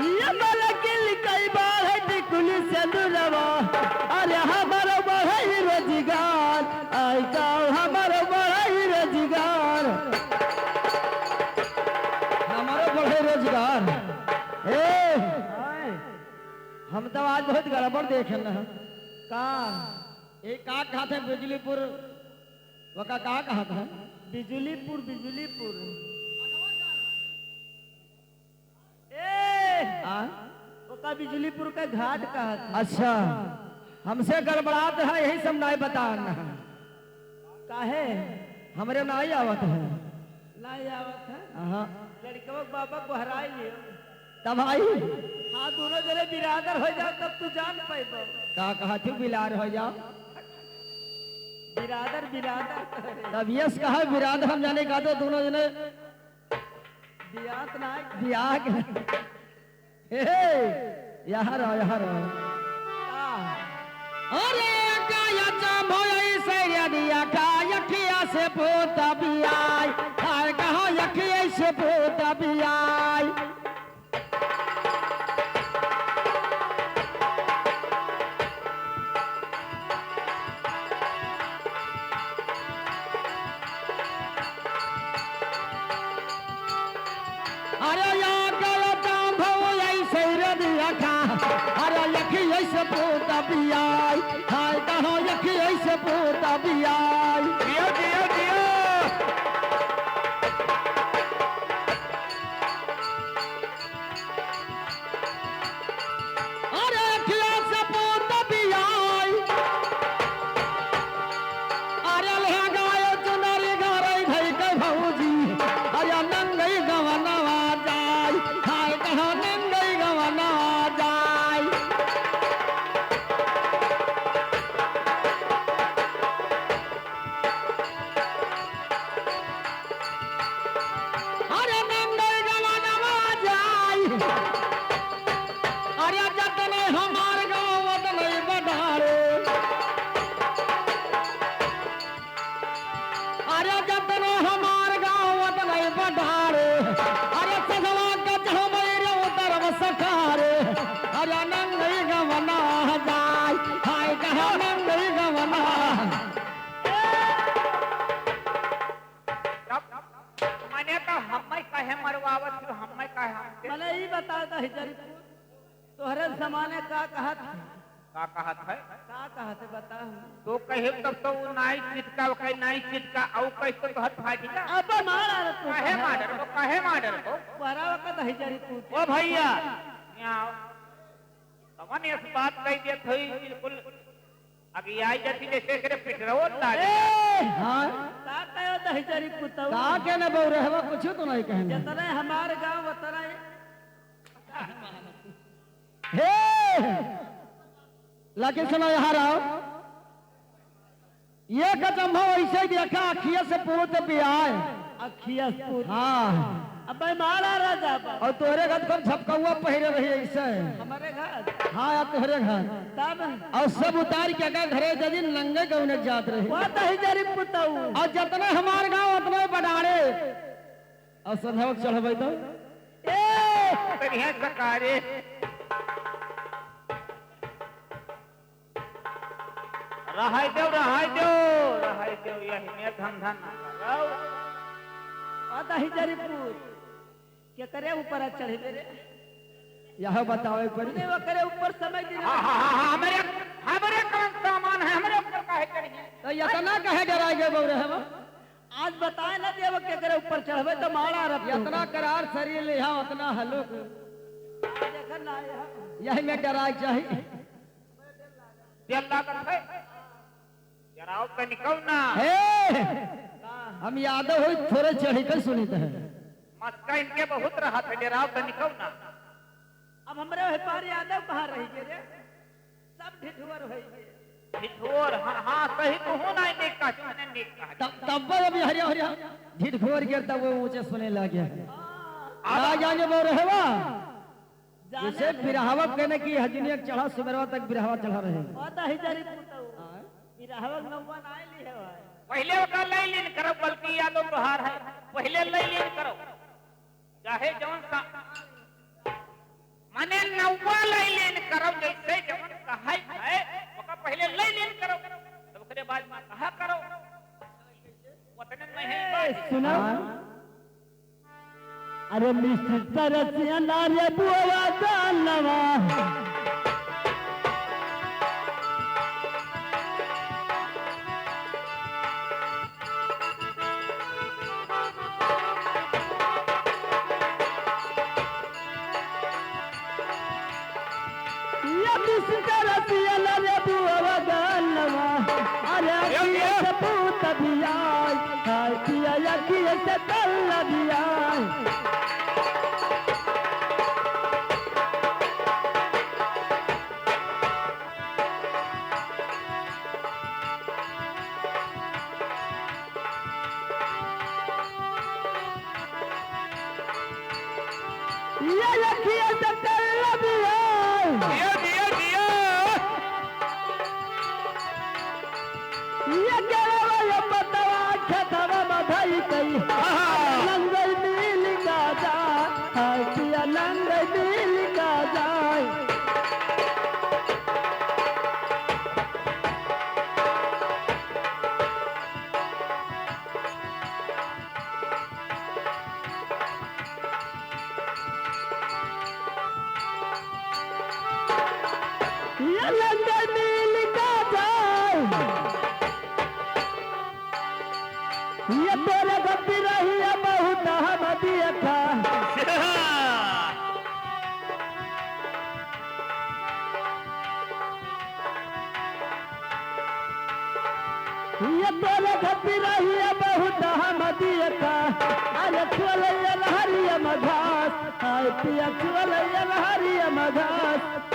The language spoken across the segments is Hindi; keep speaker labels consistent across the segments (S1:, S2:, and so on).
S1: ये मलकिल कई बार है टिकुल से दुरवा अरे हमारा बढ़ा ही रोजगार आई का हमारा बढ़ा ही रोजगार हमारा बढ़े रोजगार हम तो आज बहुत गड़बड़ देखे ना का एक का कहा था बिजलीपुर वो का कहा था बिजलीपुर बिजलीपुर का बिजलीपुर का घाट कहा था। अच्छा हमसे गड़बड़ात है यही सब नहीं बताना काहे हमरे नहीं आवत है नहीं आवत है लड़का बाबा को हराई तब आई हाँ दोनों जने बिरादर हो जाओ तब तू जान पाएगा का कहा तू बिलार हो जाओ बिरादर बिरादर तब यस कहा बिरादर हम जाने का तो दोनों जने बियात ना बियाह यहाँ रहो यहाँ रहो अरे काया चामोई से यदिया का यखिया से पोता बियाई हर कहो यखिया से पोता बियाई ऐसे पोता बियाई हाय कहो यखी ऐसे पोता बियाई दियो दियो दियो अरे यखी ऐसे पोता बियाई अरे ले गायो चुनरी घरे धई के भौजी अरे नंगई गवनवा जाई हाय कहो नंगई गवनवा जाई तोहरे जमाने का कहत है का कहत है बता
S2: तो कहे तब तो नाई चिटका कहे नाई चिटका औ कैसे कहत फाटी ना
S1: अब मारा तू
S2: काहे माडर को
S1: बरा वक्त है जरी तू
S2: ओ भैया यहां तमन इस बात कह दे थई बिल्कुल अभी आई जति जैसे करे पिटरो लागे
S1: हां का कहो दही जरी पुतौ का के न बहु रहवा कुछ तो नहीं कहने जतने हमारे गांव उतना हे लगे सुनो यहाँ रहो ये कदम हो ऐसे देखा अखिया से पूर्व भी आए अखिया हाँ अब मारा राजा और तोहरे घर कब झपका पहरे रही ऐसे हमारे घर हाँ यार तोहरे घर तब और सब उतार के अगर घरे जदी नंगे गौने जात रहे वो तो ही जरी पुताऊ और जितने हमारे गांव उतने बढ़ाड़े और संधवक चढ़बे तो
S2: बढ़िया सकारे रहाय दो यही में धंधा ना कराओ
S1: आता ही जरीपुर क्या करे ऊपर चढ़े रे यह बताओ एक बार वो करे ऊपर समय दिन
S2: हां हमारे कौन सामान है हमारे ऊपर काहे चढ़ी
S1: तो इतना काहे डराए गए बोल रहे हम आज बताए ना देव के करे ऊपर चढ़बे तो मारा रब इतना करार शरीर ले यहां उतना हलुक देखन ना यही में डराए चाहिए
S2: अल्लाह का है जराओ पे निकल ना
S1: हम यादव हो थोड़े चढ़ी कर सुनी है
S2: मस्का इनके बहुत रहा था जराओ पे निकल ना
S1: अब हमरे वही पार यादव कहां रही के रे सब ढिठुर होई
S2: ढिठुर हां सही तो होना है नेक का मैंने नेक का
S1: तब अभी हरिया हरिया ढिठुर गिर तब वो ऊंचे सुने लगे आ जाने बोल रहे वा जैसे बिरहावत कहने की हजनियत चढ़ा सुबरवा तक बिरहावा चढ़ा रहे पता ही जरी पुतौ बिरहावत नौवा ना ली है
S2: पहले ओका ले लीन करो बल्कि यादो तोहार है पहले ले लीन करो चाहे जौन सा जैसे जवन कहाई है ओका पहले ले लेन करो तब ओकरे बाद में कहा करो वतन में है
S1: सुना अरे मिस्टर रसिया नारे बुआ जानवा ये तोरे गति रही है बहुत हम दिया ये तोरे गति रही है बहुत हम दिया अरे चले हरिया मघास आए पिया चले हरिया मघास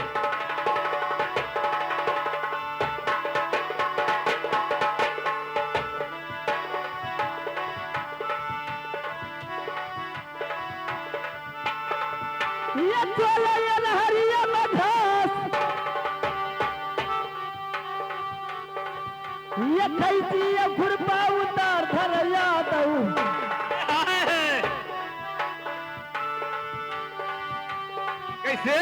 S1: ये कैसी ये खुरपा उतार धर याद
S2: कैसे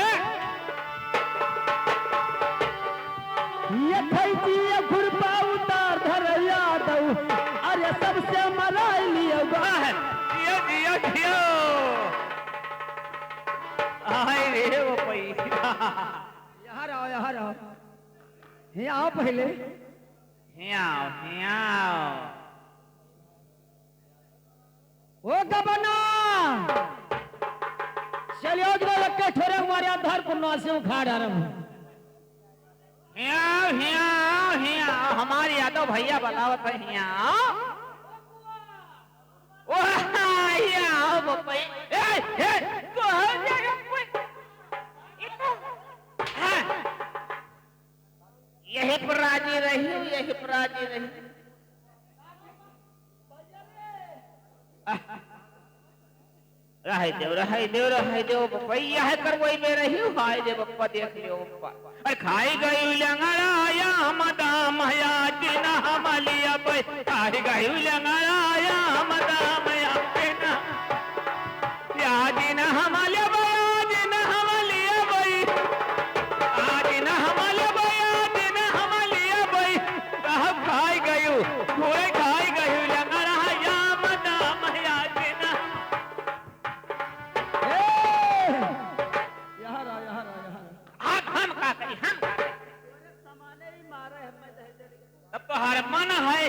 S1: ये कैसी ये खुरपा उतार धर याद अरे सबसे मरा लिया
S2: जियो जियो जियो आए रे वो पई
S1: यहाँ रहो यहाँ आओ पहले ओ गबना चलियो जो लक्के ठोरे हमारे आधार को नौसे उखाड़ रहा
S2: हमारे यादव भैया बतावत है हिया ओ हिया वो पई ए तो हो जाएगा कोई यही पर राजी रही रहाई देव बपैया है कर वही में रही हाय दे बप्पा देख लियो बप्पा अरे खाई गई लंगड़ाया मदाम या जिना हमलिया बई खाई गई लंगड़ाया मदाम या जिना या जिना हमलिया बई जिना हमलिया बई आज ना हमलिया बई आज ना हमलिया बई कब खाई गई कोई खाई गई लंगड़ाया मदाम या जिना तब तो हर मन है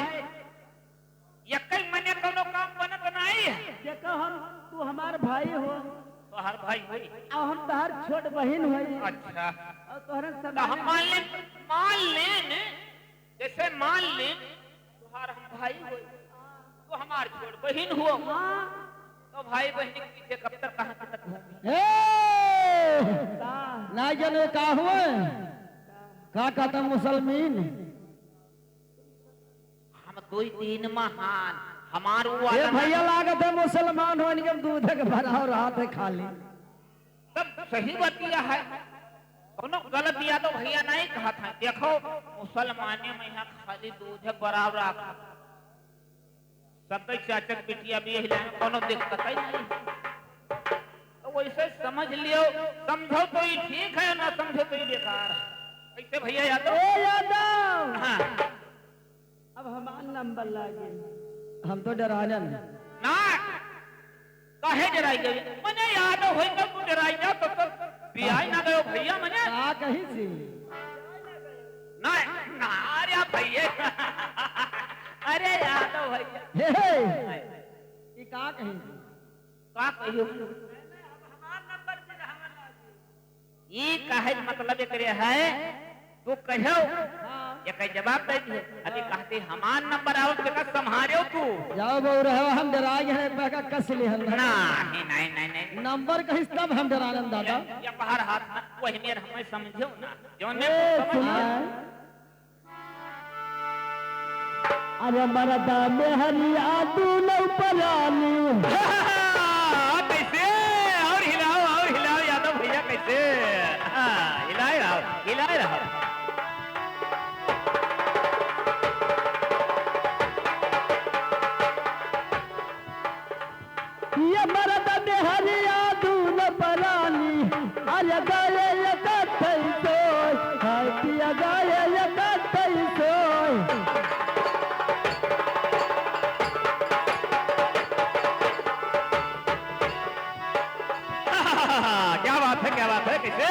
S2: यकल मने कोनो काम बनत नहीं
S1: देखो हम तू हमार भाई हो
S2: तो हर भाई होई
S1: और हम तोहर छोट बहन होई
S2: अच्छा
S1: और तोहरे
S2: तो हम मान लें जैसे मान लें तुहार हम भाई होई तो हमार छोट बहन हो तो भाई बहन के पीछे कब तक कहां तक घूमी
S1: ना जाने का हुए का कहता मुसलमान
S2: हम कोई तीन महान हमारो
S1: ये
S2: वाला
S1: भैया लागत है मुसलमान हो इनके दूध के भरा रहा थे खाली
S2: तब सही बतिया है कोनो गलत दिया तो भैया नहीं कहा था देखो मुसलमाने में यहाँ खाली दूध बराबर रखा सब चाचक बिटिया भी हिला कोनो दिक्कत ही नहीं तो वैसे समझ लियो, समझो तो ही ठीक है, ना समझो तो ही बेकार है। कैसे भैया यादव?
S1: ए यादव,
S2: हाँ।
S1: अब हमारा नंबर लागे, हम तो डराने
S2: ना काहे डराई गई? मने यादव होई तो तू डराई जा तो बियाह ना गयो भैया मने
S1: का कही थी
S2: ना ना अरे भैया अरे यादव भैया
S1: हे ये का कही थी
S2: का कहियो ये काहे मतलब एकरे है तू कहो ये कई जवाब दे दिए अभी कहते हमार नंबर आओ तो का संभारियो तू
S1: जाओ बहु रहो हम डराए हैं बका कस ले हम
S2: नहीं नहीं नहीं नहीं
S1: नंबर कही तब हम डराने दादा
S2: ये बाहर हाथ में वही मेर हमें समझो ना जो ने
S1: अरे मरदा में हरिया तू नौ परानी
S2: कैसे और हिलाओ यादव भैया कैसे हिलाए रहो
S1: ये मरदा में हरिया तू नौ परानी अरे गाये ये कथई सोय हाय पिया गाये ये कथई सोय
S2: क्या बात है कैसे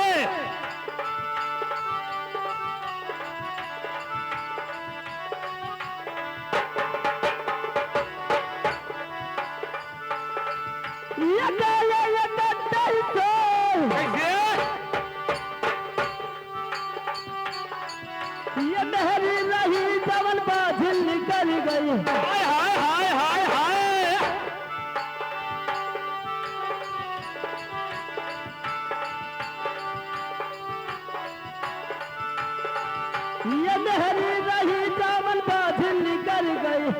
S1: ये मेहरी रही जवन बाझिल निकल गई
S2: हाय हाय हाय हाय हाय
S1: ये मेहरी रही जवन बाझिल निकल गई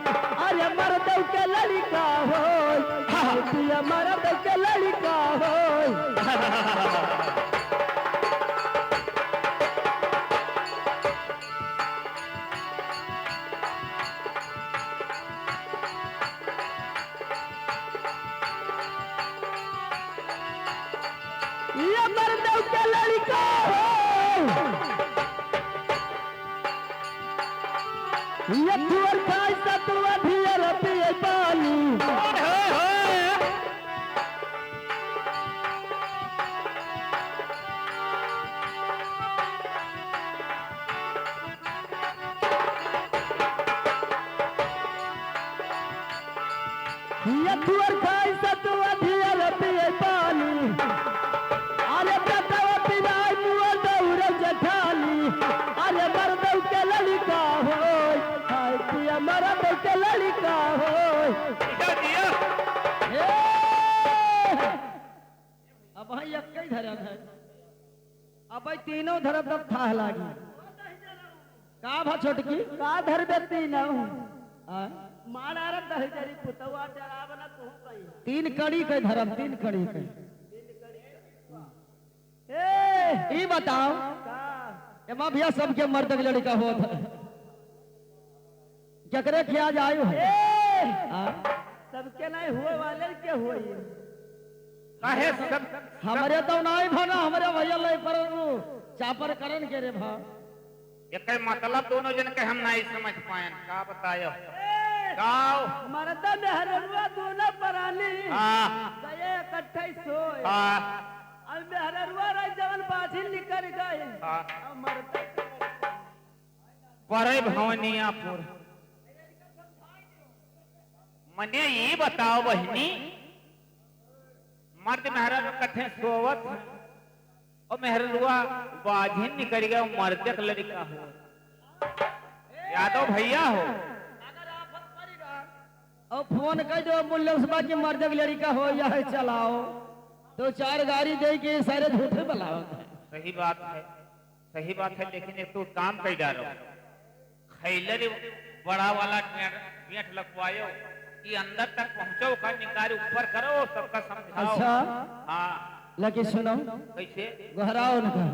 S1: अरे मर्द के लड़का हो ये मर्द के लड़का हो ये मर्द के लड़का हो ये तुअर खाई सतुआ धियर पिए पानी ये तुअर खाई सतुआ धियर पिए पानी अरे बेटवा पिनाई मुआ दौड़ जठानी अरे मर्द के लड़का हो हाय पिया मर्द के लड़का हो अब भाई एक ही धरम है अब भाई तीनों धरम तब था लागी का भा छोटकी का धर बे तीनों मारा रे दहजरी पुतवा डरावना तू कही तीन कड़ी के धरम तीन कड़ी के ए बताओ एमा भैया सबके मर्द के लड़का होत है जकरे किया जायो है सबके नहीं हुए वाले के हुए
S2: काहे सब
S1: हमरे तो नहीं भना हमरे भैया ले पर चापर करन के रे भा
S2: एक मतलब दोनों जन के हम नहीं समझ पाए का बतायो गाओ
S1: मर्द में हरवा दोनों परानी
S2: हां
S1: गए इकट्ठे सोए
S2: हां
S1: अब में हरवा रे जवन बाझिल निकल गए
S2: हां
S1: मर्द
S2: परे भवनियापुर मने ये बताओ बहनी मर्द मेहरा कथे सोवत और मेहरुआ बाझिन निकल गया मर्द का लड़का हो यादव भैया हो और फोन कर दो मुल्ला उसबा की मर्द की लड़का हो या है चलाओ तो चार गाड़ी दे के सारे झूठे बुलाओ सही बात है लेकिन एक तो काम कर डालो खैलर बड़ा वाला गेट लगवायो कि अंदर तक पहुंचो का निकाल ऊपर करो सबका समझाओ
S1: अच्छा
S2: हाँ
S1: लेकिन सुनो
S2: कैसे
S1: गोहराओ उनका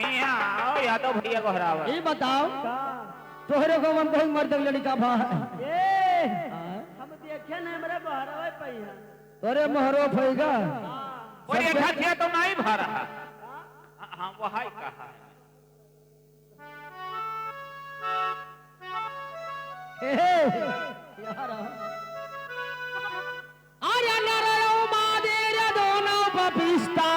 S2: मियां आओ यादव भैया गोहराओ
S1: ये बताओ तोहरे को मन कोई मर्द लड़का भा हम देखे नहीं मेरे गोहरावे पहिया अरे महरो फैगा
S2: और एक हथिया तो नहीं भा रहा। हाँ वो हाय कहा
S1: यार आर्या नरयो मादेर दोनों पपिस्ता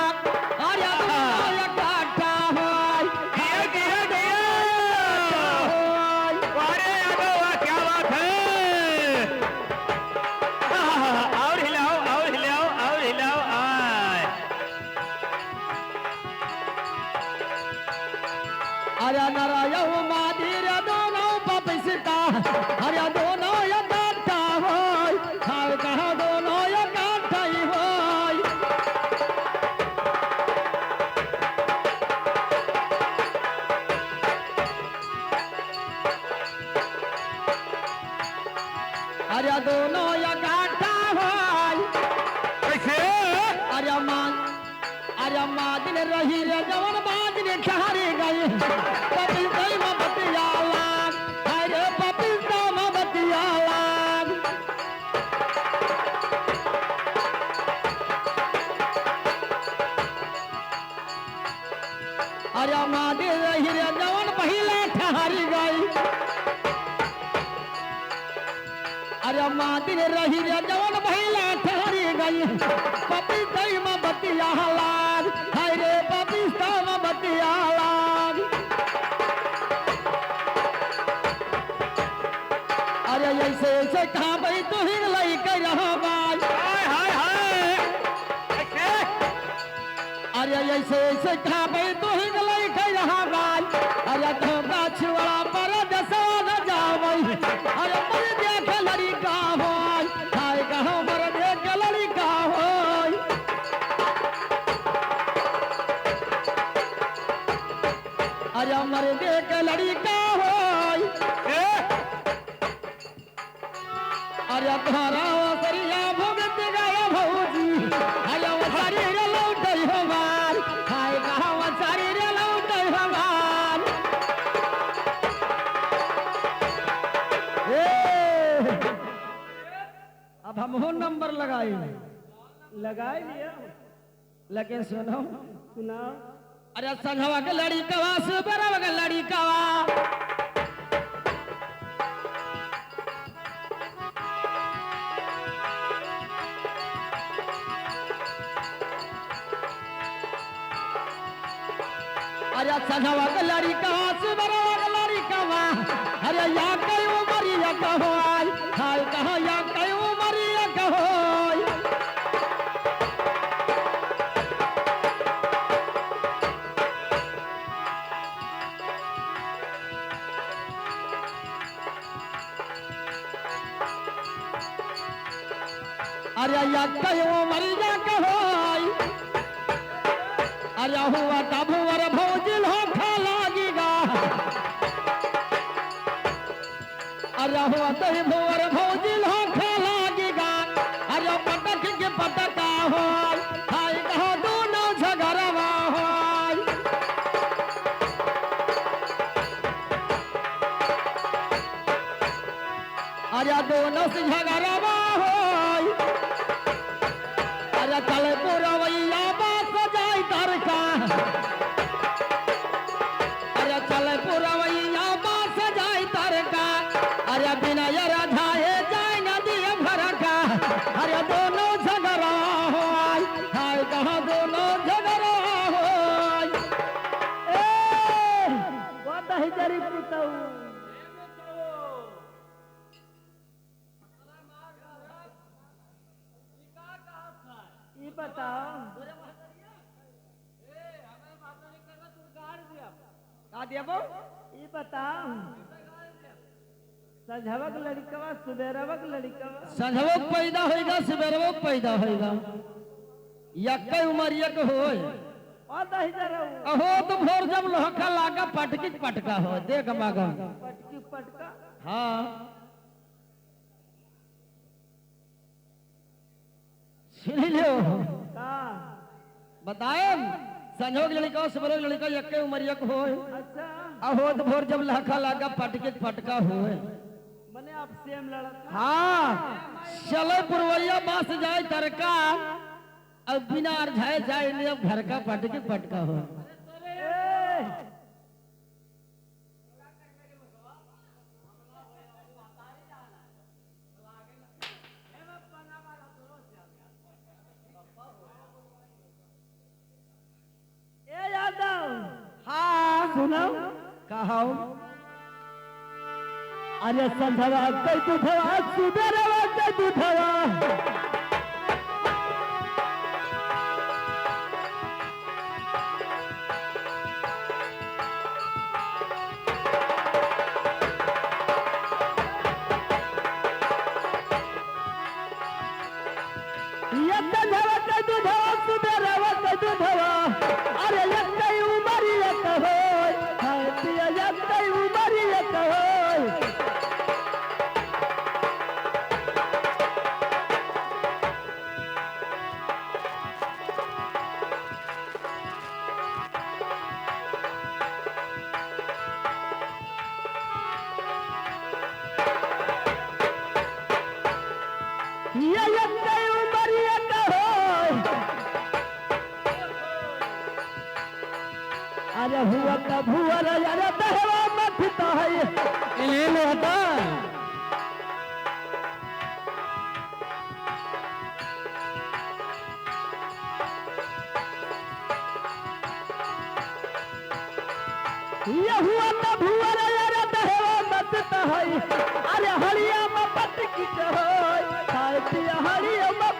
S1: आर्या दोनों काटा होय
S2: दिया दिया दिया अरे अगवा क्या बात है। और हिलाओ और हिलाओ और हिलाओ आय
S1: आर्या नरयो मादेर दोनों पपिस्ता आर्या दोनों काटा होय हाय कहा दोनों काटा ही होय अरे दोनों या गाठा होय
S2: कैसे
S1: अरे माँ दिन रही रे जवन बाज ने ठहरे गए पपिल कई में बतियाला अरे पपिल तो में बतियाला अरे माँ दिन रही रे जवन पहले ठहरी गई अरे माँ दिन रही रे जवन पहले ठहरी गई पपी दई में बतिया लाग हाय रे पपी में बतिया लाग अरे ऐसे ऐसे कहाँ भाई तू ही लई कर रहा बाई
S2: हाय हाय हाय कैसे
S1: अरे ऐसे ऐसे कहाँ भाई तू ही लई कर रहा बाई अरे धोखा छुआ पर दसवा न जावई अरे मर देख लड़ी का होय हाय कहाँ मर देख लड़ी का होय अरे मर देख लड़ी का होय अरे धारा सरिया भगत गया भौजी अरे वो शरीर लौटई हमार हाय कहाँ वो शरीर लौटई हमार अब हम हो नंबर लगाई लिया लेकिन सुनो
S3: सुनाओ।
S1: अरे संघवा के लड़ी कवा सुबरवा के लड़ी कवा अरे संघवा के लड़ी कवा सुबरवा के लड़ी कवा अरे या कई उमरिया कहोय हाय कहा या कई उमरिया कहोय अरे या कई उमरिया कहोय अरे हुआ तब वर भौजिल हो खा लागेगा अरे हुआ तब वर भौजिल हो खा लागेगा अरे पटक के पटका हो हाय कहो दोनों झगड़वा हो अरे दोनों से झगड़वा हो अरे तले पुरवैया बात सजाई तरका अरे तले पुरवैया बात सजाई तरका अरे बिना यरा धाये जाए नदी भर का अरे दोनों झगड़ा हो हाय कहाँ दोनों झगड़ा हो
S3: बहुत ही जरी पुतऊ ये बताओ
S1: का देबो
S3: ये बताओ सजहवक लड़कवा सुबेरवक लड़कवा
S1: संझवो पैदा होएगा सवेरवो पैदा होएगा यक्के उमरिया के होय
S3: और दही जरा
S1: अहो तो भोर जब लोहका लागा पटकी पटका हो देख मागा
S3: पटकी पटका
S1: हाँ सुन लियो
S3: का
S1: बताए संजोग लड़का सवेरे लड़का यक्के उमरिया के होय
S3: अच्छा
S1: अहो तो भोर जब लहका लागा पटकी पटका होय
S3: मने आप सेम लड़का
S1: हाँ चलो पुरवैया बस जाए तरका अब बिना अरझाए जाए नहीं अब घर का पटके पटका हो
S3: ए यादव
S1: हाँ
S3: सुनो
S1: कहो
S3: अरे संधवा कई दूधवा सुबेरवा कई दूधवा संधवा कई दूधवा सुबेरवा कई दूधवा अरे कई उमरी कहो पिया कई उमरी कहो अरे हुआ का भुअर अरे बहवा मत है
S1: इन्हें होता
S3: ये हुआ का भुअर अरे बहवा मत है अरे हरिया में पट की हो खाए पिया हरिया में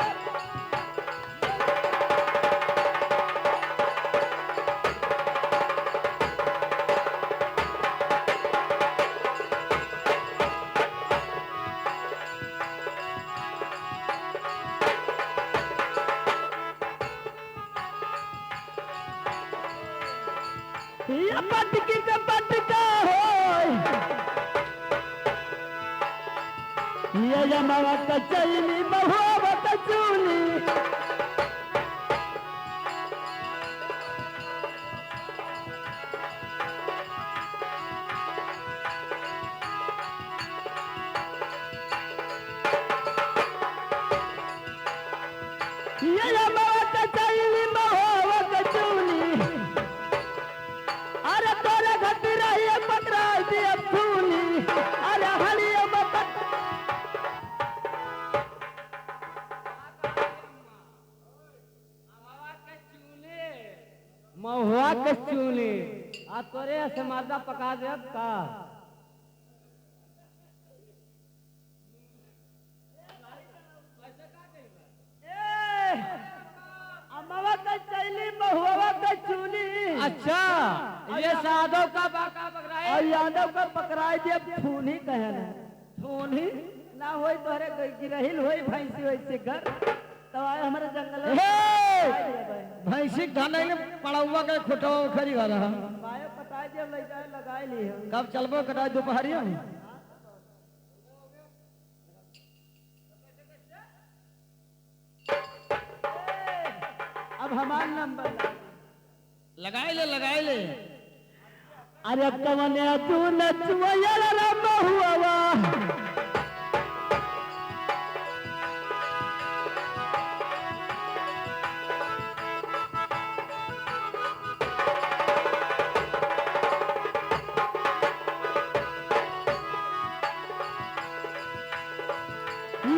S3: ये पटकी का पटका हो ये जमावा का चैनी बहुआ का चूनी ये जमावा का चैनी बहुआ का चूनी अरे तोरे घटी रही पकड़ा दिया फूली अरे हलिया में
S1: महुआ के चूली आ तोरे से मादा पका दे का
S3: अमवा का चैली महुआ का चूली
S1: अच्छा ये साधो का बाका पकड़ाए
S3: और यादव का पकड़ाई दिया फूनी कहना
S1: धोनी
S3: ना होई तोहरे गिरहिल होई भैंसी होई से घर तब आए हमारे जंगल में
S1: भैंसी खाने के पड़ौआ के खुटो खरी गल
S3: पाए पटाई दिया लगाए ली
S1: कब चलबो कटाई दोपहरिया में
S3: अब हमार नंबर
S1: लगाए ले
S3: अरे कवने तू नचुया राम हुआ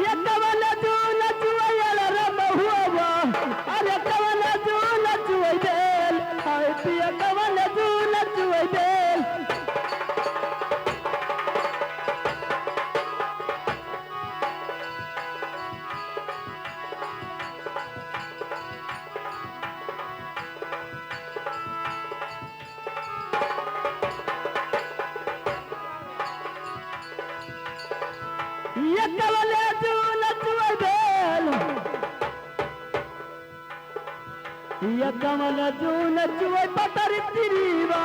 S3: ये कवने तू नचुया राम हुआ अरे कवने तू नचुया बेल हाय पिया कवने तू नचुया बेल ये कवने तू नचुया बेल ये कवने तू नचुया पटर तिरीवा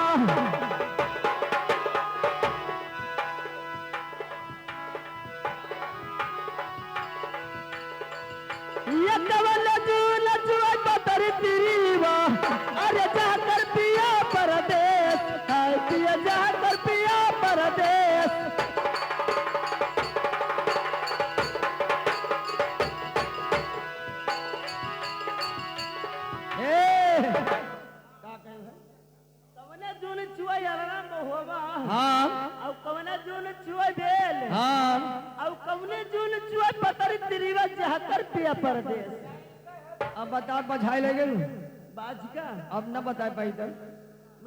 S3: ये कवने तू नचुया पटर तिरीवा अरे जाकर पिया परदेश हाय पिया जाकर पिया परदेश
S1: ए
S3: कवने जून चुआ यारा महुआ
S1: हाँ
S3: और कवने जून चुआ बेल
S1: हाँ
S3: और कवने जून चुआ पतरी तिरीवा 74 रुपया परदेश
S1: अब बता बझाई ले गेल
S3: बाज का
S1: अब न बता पाई तो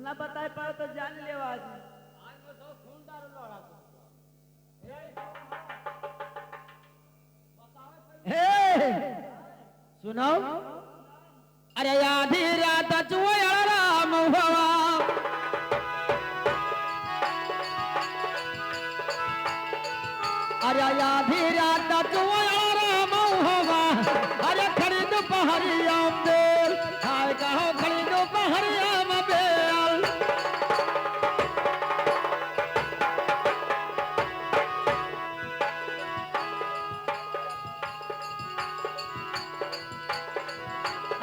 S3: ना बताए पाओ तो जान ले आज
S1: हे सुनाओ अरे आधी रात चुआ राम हुआ अरे आधी रात चुआ राम हुआ अरे खरीद पहरिया बेल हाय कहो खरीद पहरिया बेल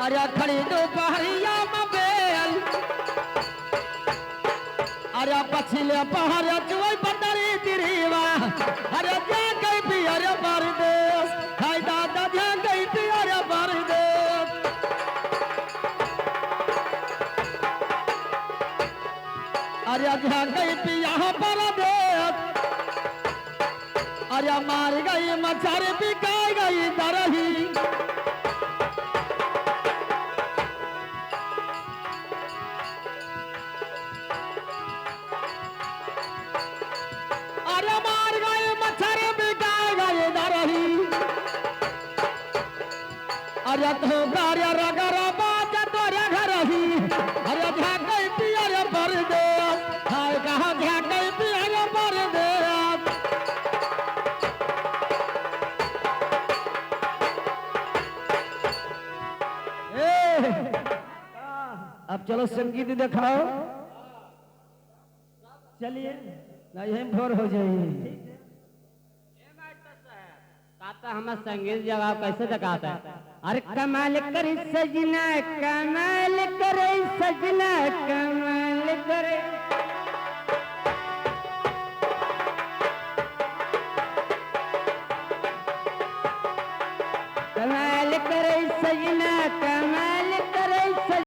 S1: अरे खरीदो पहरिया बेल अरे पछिले पहर चुई पतरी तिरीवा अरे जा गई पियर परदेश हाय दादा जा गई पियर परदेश अरे जा गई पिया परदेश अरे मार गई मच्छर बिकाई गई दरही अरे मार गए मच्छर बिकाए गए दरही अरे तो गारिया रगर बाज तोरे घर ही अरे झाकई पियर परदेश हाय कहा झाकई पियर परदेश ए अब चलो संगीत दिखाओ
S3: चलिए
S1: ना यही भोर हो जाएगी
S3: काता हमें संगीत जवाब कैसे दिखाता है अरे कमाल करे सजना कमाल करे सजना कमाल करे